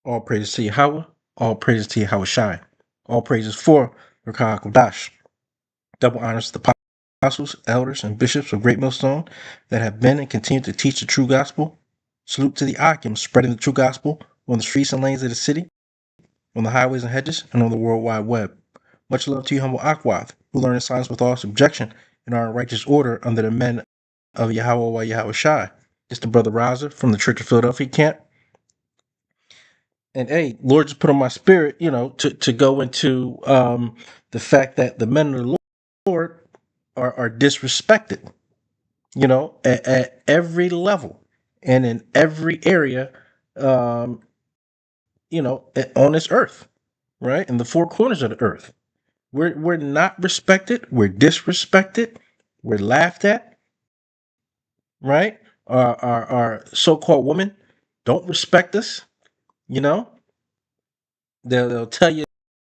All praises to Yahweh. All praises to Yahweh Shai. All praises for Rakah Kodash. Double honors to the apostles, elders, and bishops of Great Millstone that have been and continue to teach the true gospel. Salute to the Akim spreading the true gospel on the streets and lanes of the city, on the highways and hedges, and on the World Wide Web. Much love to you, humble Akwath, who learn the science with all subjection and are in righteous order under the men of Yahweh Yahweh Shai. It's the brother Raza from the Church of Philadelphia camp. And hey, Lord just put on my spirit, to go into the fact that the men of the Lord are disrespected, at every level and in every area, um, on this earth, right? In the four corners of the earth. We're not respected, we're disrespected, we're laughed at, right? Our so-called women don't respect us, you know. They'll tell you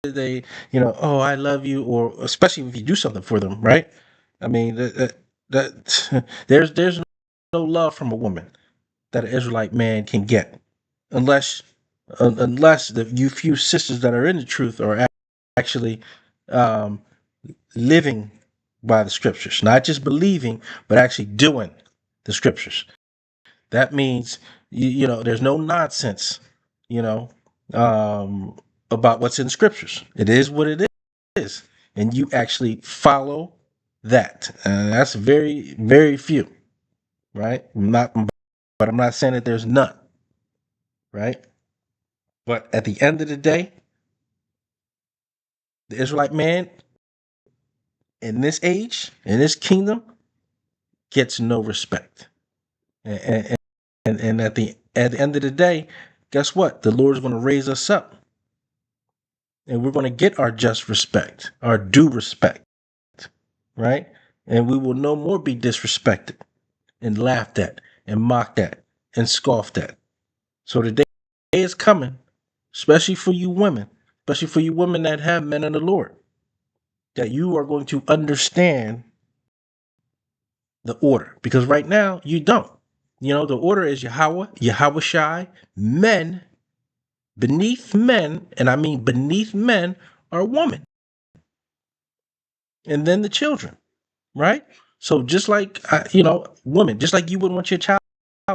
they, oh, I love you, or especially if you do something for them, right? I mean, that there's no love from a woman that an Israelite man can get, unless unless the few sisters that are in the truth are actually um, living by the scriptures, not just believing, but actually doing the scriptures. That means there's no nonsense, you know, um, about what's in scriptures. It is what it is, and you actually follow that. That's very, very few, right? But I'm not saying that there's none, right? But at the end of the day, the Israelite man in this age, in this kingdom, gets no respect. And at the end of the day, guess what? The Lord is going to raise us up, and we're going to get our just respect, our due respect, right? And we will no more be disrespected and laughed at and mocked at and scoffed at. So the day is coming, especially for you women, especially for you women that have men in the Lord, that you are going to understand the order. Because right now you don't. The order is Yahweh, Yahweh Shai, men, beneath men, and I mean beneath men are women. And then the children, right? So just like women, just like you wouldn't want your child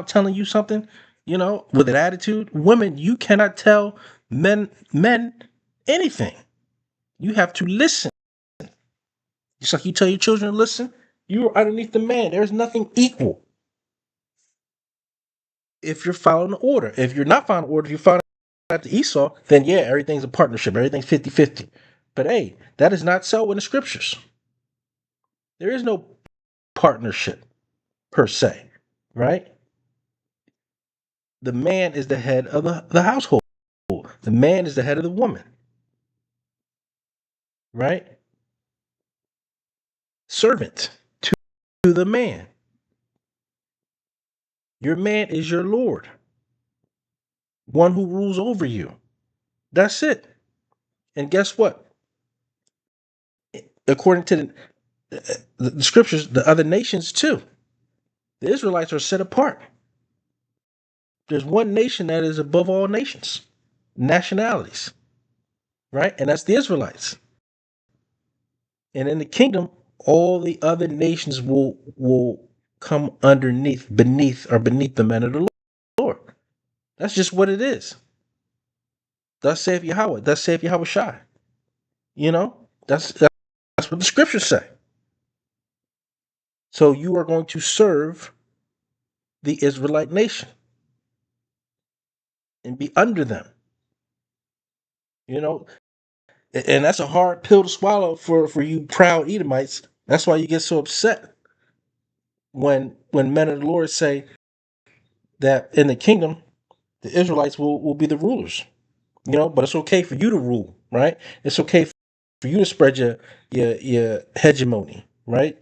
telling you something, with an attitude, women, you cannot tell men anything. You have to listen. Just like you tell your children to listen, you are underneath the man. There's nothing equal if you're following the order. If you're not following the order, if you're following at the Esau, then yeah, everything's a partnership. Everything's 50-50. But hey, that is not so in the scriptures. There is no partnership per se, right? The man is the head of the household. The man is the head of the woman, right? Servant to the man. Your man is your Lord, one who rules over you. That's it. And guess what? According to the scriptures, the other nations too, the Israelites are set apart. There's one nation that is above all nations, nationalities, right? And that's the Israelites. And in the kingdom, all the other nations will come beneath the men of the Lord. That's just what it is. Thus saith Yahweh. Thus saith Yahweh Shai. That's what the scriptures say. So you are going to serve the Israelite nation and be under them. And that's a hard pill to swallow for you proud Edomites. That's why you get so upset when men of the Lord say that in the kingdom the Israelites will be the rulers. But it's okay for you to rule, right? It's okay for you to spread your hegemony, right?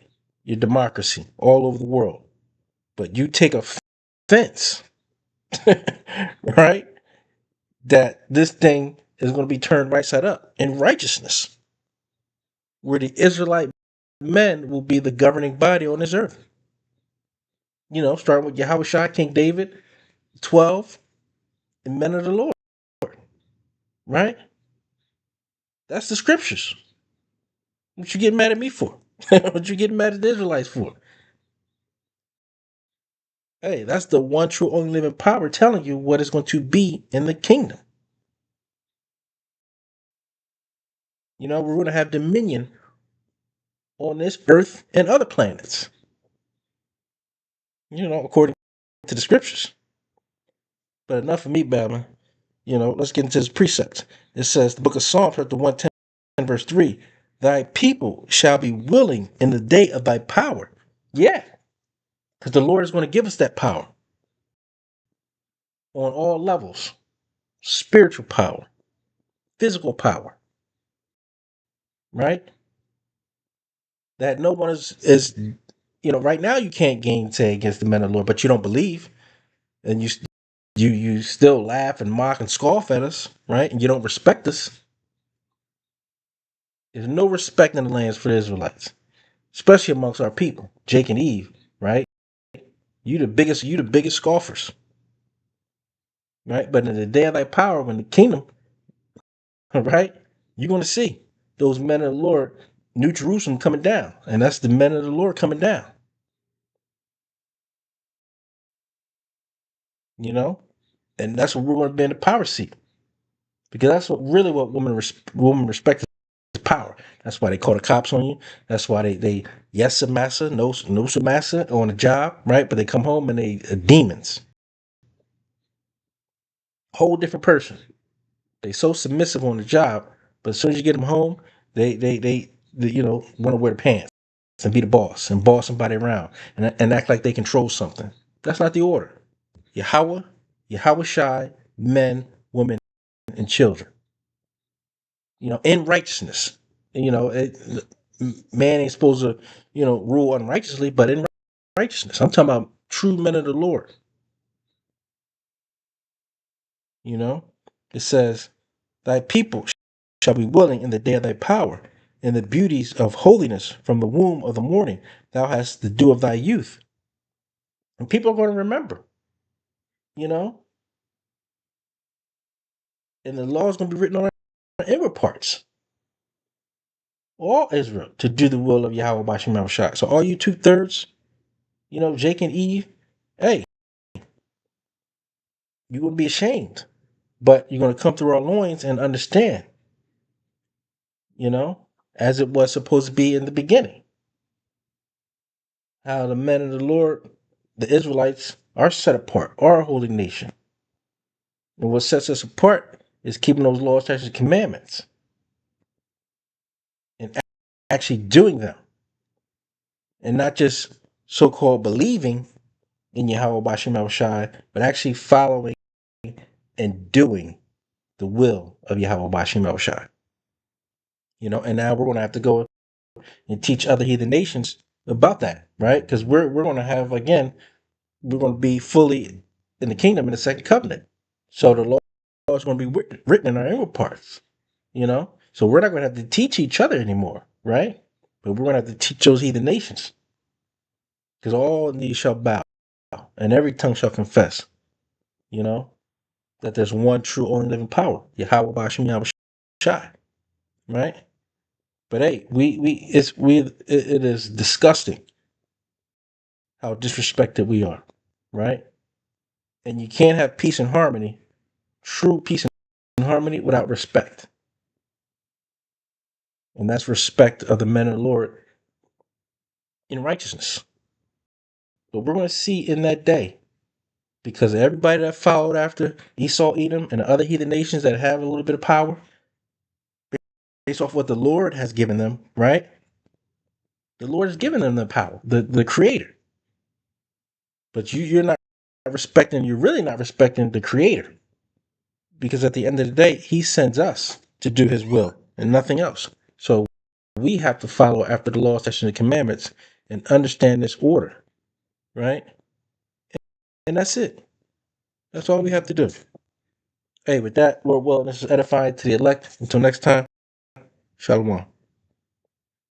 Your democracy all over the world. But you take offense, right? That this thing is going to be turned right side up in righteousness, where the Israelite men will be the governing body on this earth. Starting with Yahweh Shai, King David, 12, and men of the Lord. right? That's the scriptures. What you getting mad at me for? What you getting mad at the Israelites for? Hey, that's the one true only living power telling you what is going to be in the kingdom. You know, we're going to have dominion on this earth and other planets, you know, according to the scriptures. But enough of me, Batman. You know, let's get into this precept. It says, the book of Psalms, chapter 110, verse 3, thy people shall be willing in the day of thy power. Yeah, because the Lord is going to give us that power on all levels: spiritual power, physical power, right? That no one is you know, right now you can't gainsay against the men of the Lord, but you don't believe, and you still laugh and mock and scoff at us, right? And you don't respect us. There's no respect in the lands for the Israelites, especially amongst our people, Jake and Eve, right? You the biggest scoffers, right? But in the day of thy power, when the kingdom, right, you're gonna see those men of the Lord, New Jerusalem coming down, and that's the men of the Lord coming down. You know, and that's what we're going to be in the power seat, because that's what women respect is power. That's why they call the cops on you. That's why they yes sir massa, no sir massa on the job, right? But they come home and they demons, whole different person. They so submissive on the job, but as soon as you get them home, they you know, want to wear the pants and be the boss and boss somebody around and act like they control something. That's not the order. Yahweh, Yahweh Shai, men, women, and children. You know, in righteousness. You know, man ain't supposed to, you know, rule unrighteously, but in righteousness. I'm talking about true men of the Lord. You know, it says, thy people shall be willing in the day of thy power, in the beauties of holiness from the womb of the morning. Thou hast the dew of thy youth. And people are going to remember, you know, and the law is going to be written on our inward parts. All Israel to do the will of Yahweh Bashim Shai. So all you 2/3, you know, Jake and Eve, hey, you would be ashamed, but you're going to come through our loins and understand, you know, as it was supposed to be in the beginning, how the men of the Lord, the Israelites, are set apart, are a holy nation. And what sets us apart is keeping those laws, statutes, and commandments and actually doing them, and not just so-called believing in Yahweh Bashim Shai, but actually following and doing the will of Yahweh Bashim Shai. You know, and now we're going to have to go and teach other heathen nations about that, right? Because we're going to have, again, we're going to be fully in the kingdom in the second covenant. So the law is going to be written in our inward parts, you know? So we're not going to have to teach each other anymore, right? But we're going to have to teach those heathen nations, because all knees shall bow and every tongue shall confess, you know, that there's one true only living power, Yahweh Bashim Yahweh Shai, right? But hey, it is disgusting how disrespected we are, right? And you can't have peace and harmony, true peace and harmony, without respect. And that's respect of the men of the Lord in righteousness. But we're going to see in that day, because everybody that followed after Esau, Edom, and the other heathen nations that have a little bit of power, based off what the Lord has given them, right? The Lord has given them the power, the creator. But you're not respecting, you're really not respecting the creator. Because at the end of the day, he sends us to do his will and nothing else. So we have to follow after the law, statutes, and commandments and understand this order, right? And that's it. That's all we have to do. Hey, with that, Lord willing, this is edifying to the elect. Until next time, Shalom.